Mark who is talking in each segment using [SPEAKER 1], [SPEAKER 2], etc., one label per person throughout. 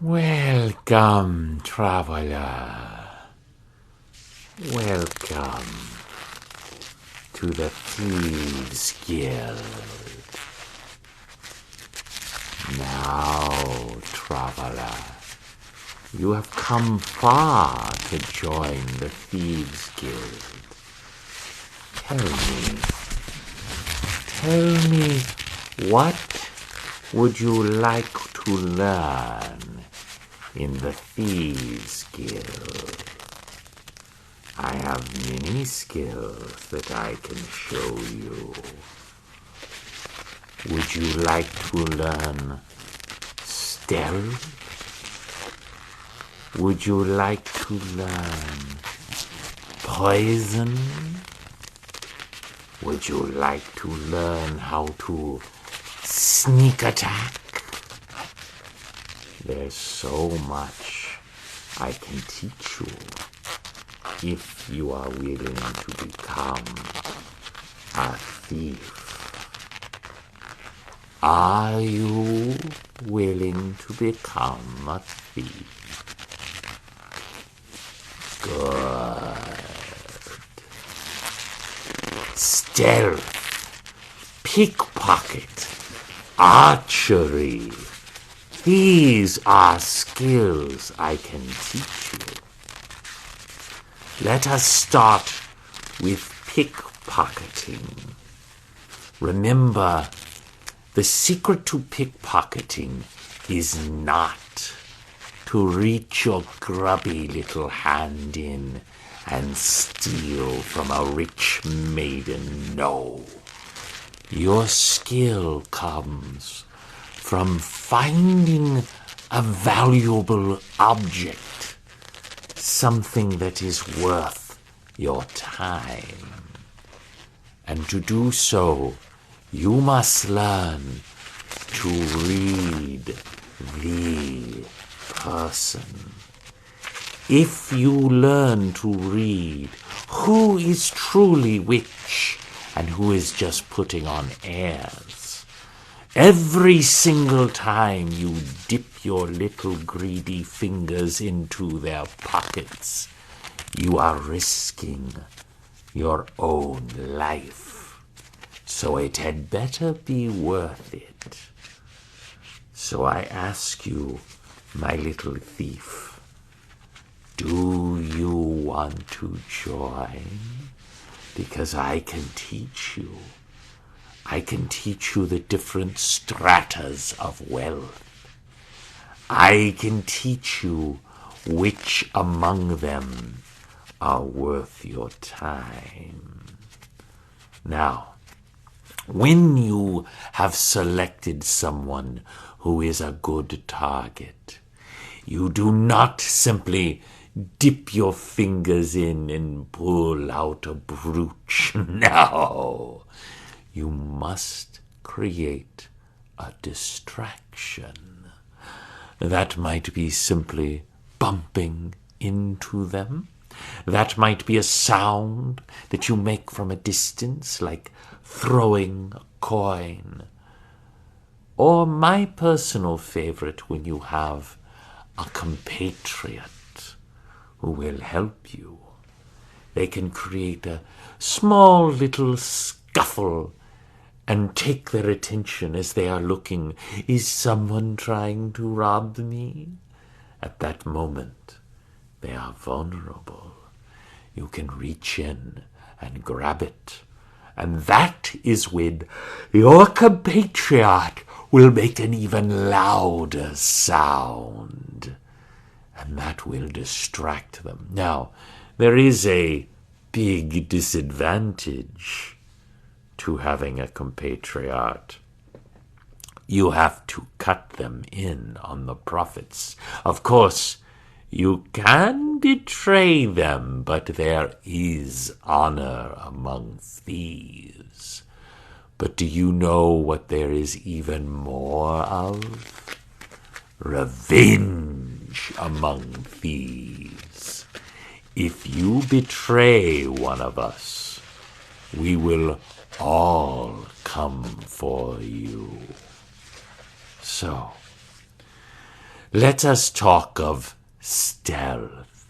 [SPEAKER 1] Welcome, traveler. Welcome to the Thieves Guild. Now, traveler, you have come far to join the Thieves Guild. Tell me, what would you like to learn in the Thieves Guild? I have many skills that I can show you. Would you like to learn stealth? Would you like to learn poison? Would you like to learn how to sneak attack? There's so much I can teach you if you are willing to become a thief. Are you willing to become a thief? Good. Stealth, pickpocket, archery. These are skills I can teach you. Let us start with pickpocketing. Remember, the secret to pickpocketing is not to reach your grubby little hand in and steal from a rich maiden. No. Your skill comes from finding a valuable object, something that is worth your time. And to do so, you must learn to read the person. If you learn to read who is truly which and who is just putting on airs, every single time you dip your little greedy fingers into their pockets, you are risking your own life. So it had better be worth it. So I ask you, my little thief, do you want to join? Because I can teach you. I can teach you the different stratas of wealth. I can teach you which among them are worth your time. Now, when you have selected someone who is a good target, you do not simply dip your fingers in and pull out a brooch. No. You must create a distraction. That might be simply bumping into them. That might be a sound that you make from a distance, like throwing a coin. Or my personal favorite, when you have a compatriot who will help you. They can create a small little scuffle and take their attention as they are looking. Is someone trying to rob me? At that moment, they are vulnerable. You can reach in and grab it. And that is when your compatriot will make an even louder sound. And that will distract them. Now, there is a big disadvantage to having a compatriot. You have to cut them in on the profits. Of course, you can betray them, but there is honor among thieves. But do you know what there is even more of? Revenge among thieves. If you betray one of us, we will all come for you. So, let us talk of stealth.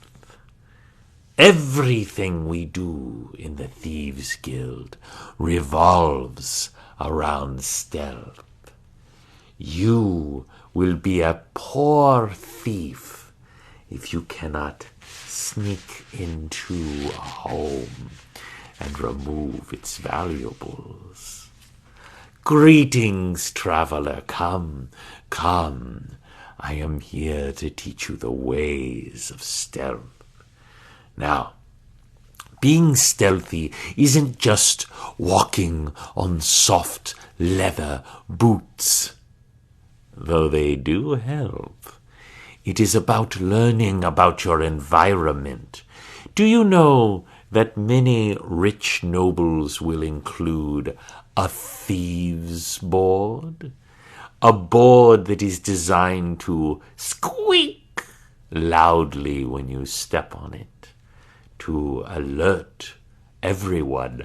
[SPEAKER 1] Everything we do in the Thieves Guild revolves around stealth. You will be a poor thief if you cannot sneak into a home and remove its valuables. Greetings, traveler. Come, come. I am here to teach you the ways of stealth. Now, being stealthy isn't just walking on soft leather boots, though they do help. It is about learning about your environment. Do you know that many rich nobles will include a thieves' board? A board that is designed to squeak loudly when you step on it, to alert everyone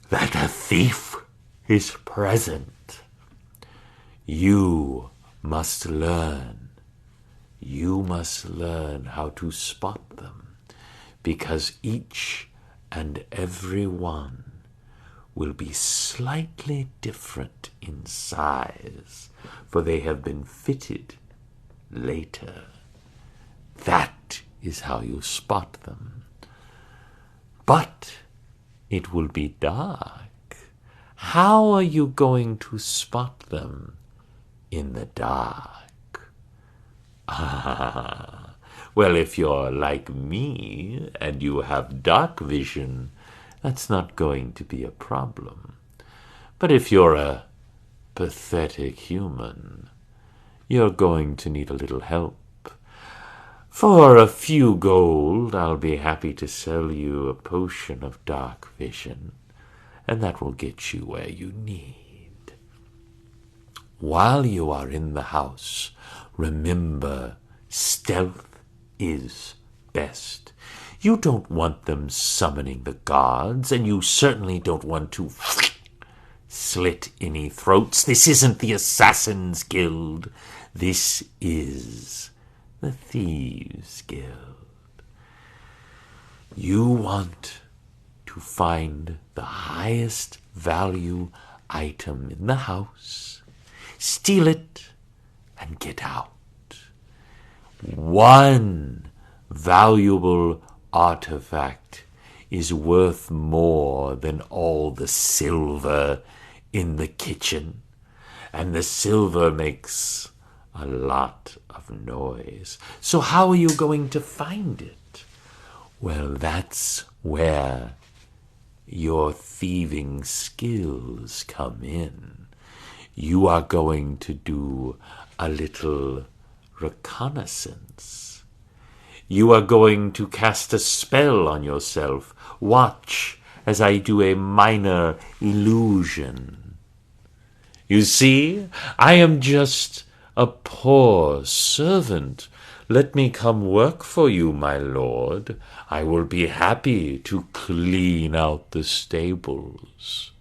[SPEAKER 1] that a thief is present. You must learn. You must learn how to spot them, because each and every one will be slightly different in size, for they have been fitted later. That is how you spot them. But it will be dark. How are you going to spot them in the dark? Well, if you're like me and you have dark vision, that's not going to be a problem. But if you're a pathetic human, you're going to need a little help. For a few gold, I'll be happy to sell you a potion of dark vision, and that will get you where you need. While you are in the house, remember, stealth is best. You don't want them summoning the gods, and you certainly don't want to slit any throats. This isn't the Assassin's Guild. This is the Thieves Guild. You want to find the highest value item in the house, steal it, and get out. One valuable artifact is worth more than all the silver in the kitchen, and the silver makes a lot of noise. So how are you going to find it? Well, that's where your thieving skills come in. You are going to do a little reconnaissance. You are going to cast a spell on yourself. Watch as I do a minor illusion. You see, I am just a poor servant. Let me come work for you, my lord. I will be happy to clean out the stables.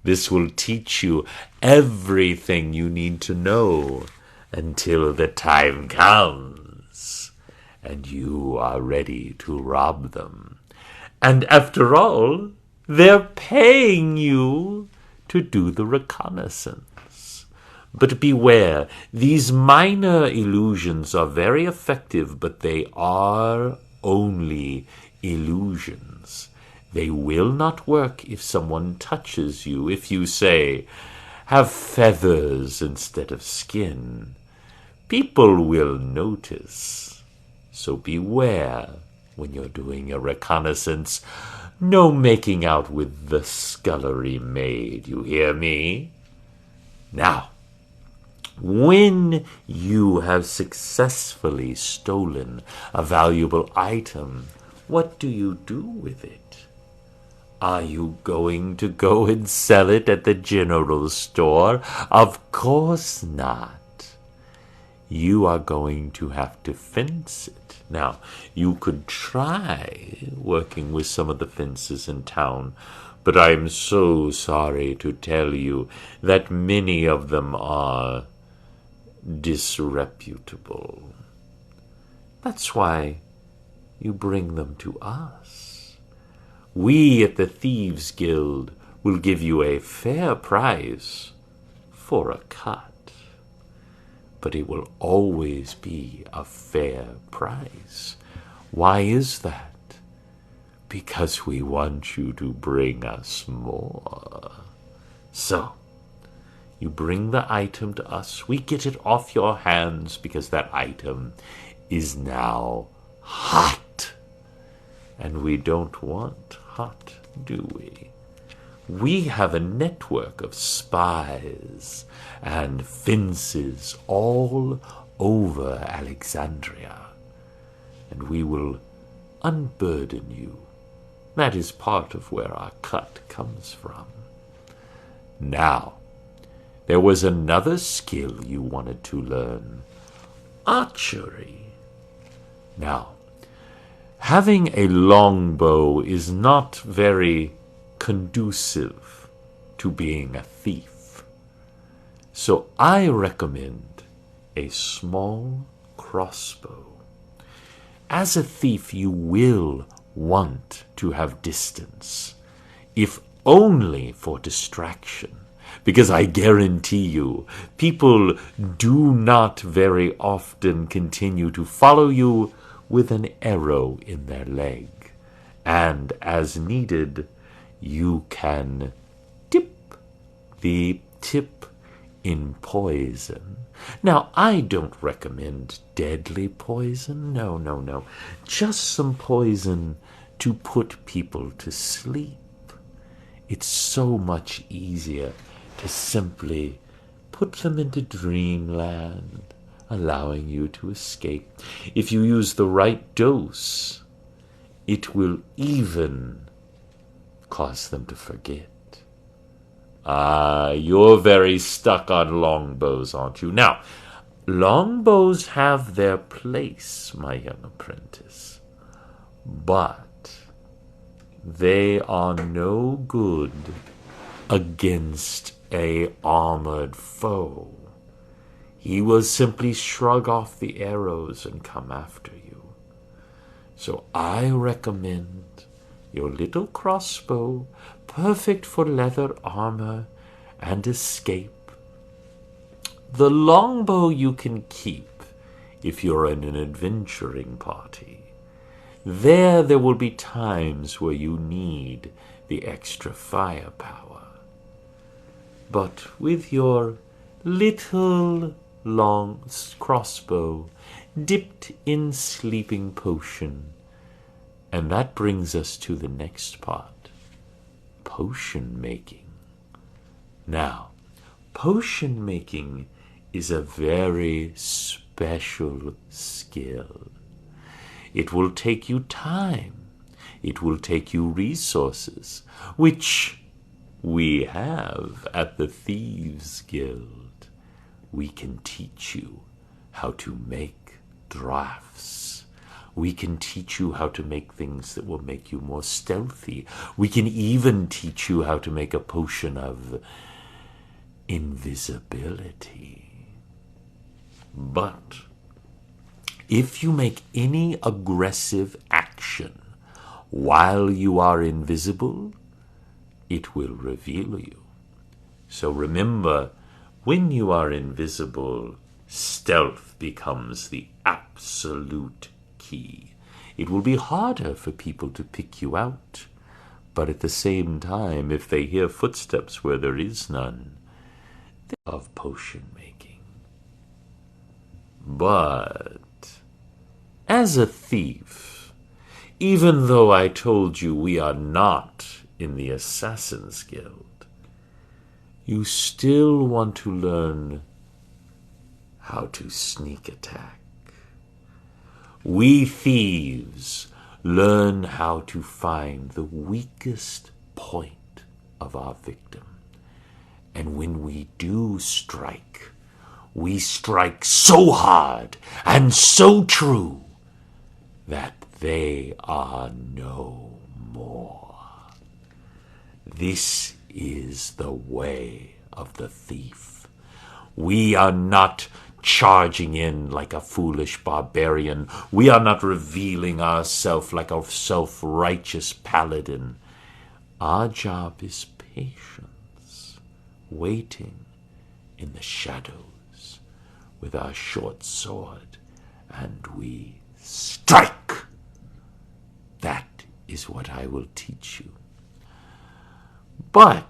[SPEAKER 1] This will teach you everything you need to know until the time comes and you are ready to rob them. And after all, they're paying you to do the reconnaissance. But beware, these minor illusions are very effective, but they are only illusions. They will not work if someone touches you. If you say, have feathers instead of skin, people will notice. So beware when you're doing a reconnaissance. No making out with the scullery maid, you hear me? Now, when you have successfully stolen a valuable item, what do you do with it? Are you going to go and sell it at the general store? Of course not. You are going to have to fence it. Now, you could try working with some of the fences in town, but I'm so sorry to tell you that many of them are disreputable. That's why you bring them to us. We at the Thieves Guild will give you a fair price for a cut, but it will always be a fair price. Why is that? Because we want you to bring us more. So, you bring the item to us, we get it off your hands because that item is now hot. And we don't want hot, do we? We have a network of spies and fences all over Alexandria, and we will unburden you. That is part of where our cut comes from. Now, there was another skill you wanted to learn, archery. Now, having a longbow is not very conducive to being a thief. So I recommend a small crossbow. As a thief, you will want to have distance, if only for distraction, because I guarantee you, people do not very often continue to follow you with an arrow in their leg, and as needed, you can dip the tip in poison. Now, I don't recommend deadly poison. No. Just some poison to put people to sleep. It's so much easier to simply put them into dreamland, allowing you to escape. If you use the right dose, it will even cause them to forget. You're very stuck on longbows, aren't you? Now, longbows have their place, my young apprentice, but they are no good against a armored foe. He will simply shrug off the arrows and come after you. So I recommend your little crossbow, perfect for leather armor and escape. The longbow you can keep if you're in an adventuring party. There will be times where you need the extra firepower. But with your little long crossbow dipped in sleeping potion, and that brings us to the next part, potion making. Now, potion making is a very special skill. It will take you time. It will take you resources, which we have at the Thieves Guild. We can teach you how to make drafts. We can teach you how to make things that will make you more stealthy. We can even teach you how to make a potion of invisibility. But if you make any aggressive action while you are invisible, it will reveal you. So remember, when you are invisible, stealth becomes the absolute key. It will be harder for people to pick you out, but at the same time, if they hear footsteps where there is none, they of potion making. But as a thief, even though I told you we are not in the Assassin's Guild, you still want to learn how to sneak attack. We thieves learn how to find the weakest point of our victim. And when we do strike, we strike so hard and so true that they are no more. This is the way of the thief. We are not charging in like a foolish barbarian. We are not revealing ourselves like a self-righteous paladin. Our job is patience, waiting in the shadows with our short sword, and we strike. That is what I will teach you. But,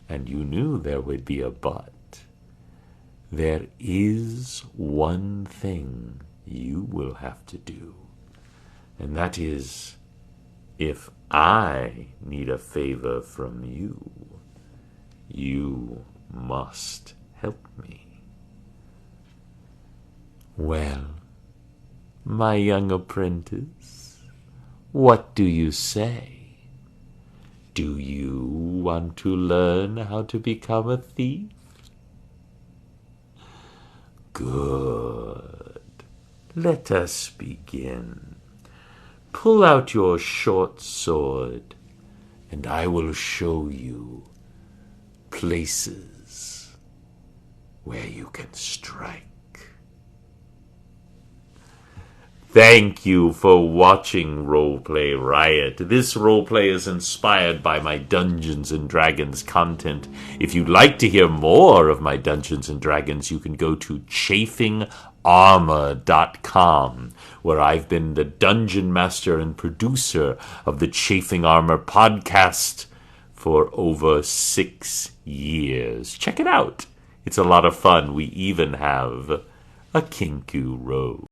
[SPEAKER 1] and you knew there would be a but, there is one thing you will have to do, and that is, if I need a favor from you, you must help me. Well, my young apprentice, what do you say? Do you want to learn how to become a thief? Good. Let us begin. Pull out your short sword, and I will show you places where you can strike. Thank you for watching Roleplay Riot. This roleplay is inspired by my Dungeons & Dragons content. If you'd like to hear more of my Dungeons & Dragons, you can go to chafingarmor.com, where I've been the dungeon master and producer of the Chafing Armor podcast for over 6 years. Check it out. It's a lot of fun. We even have a Kenku robe.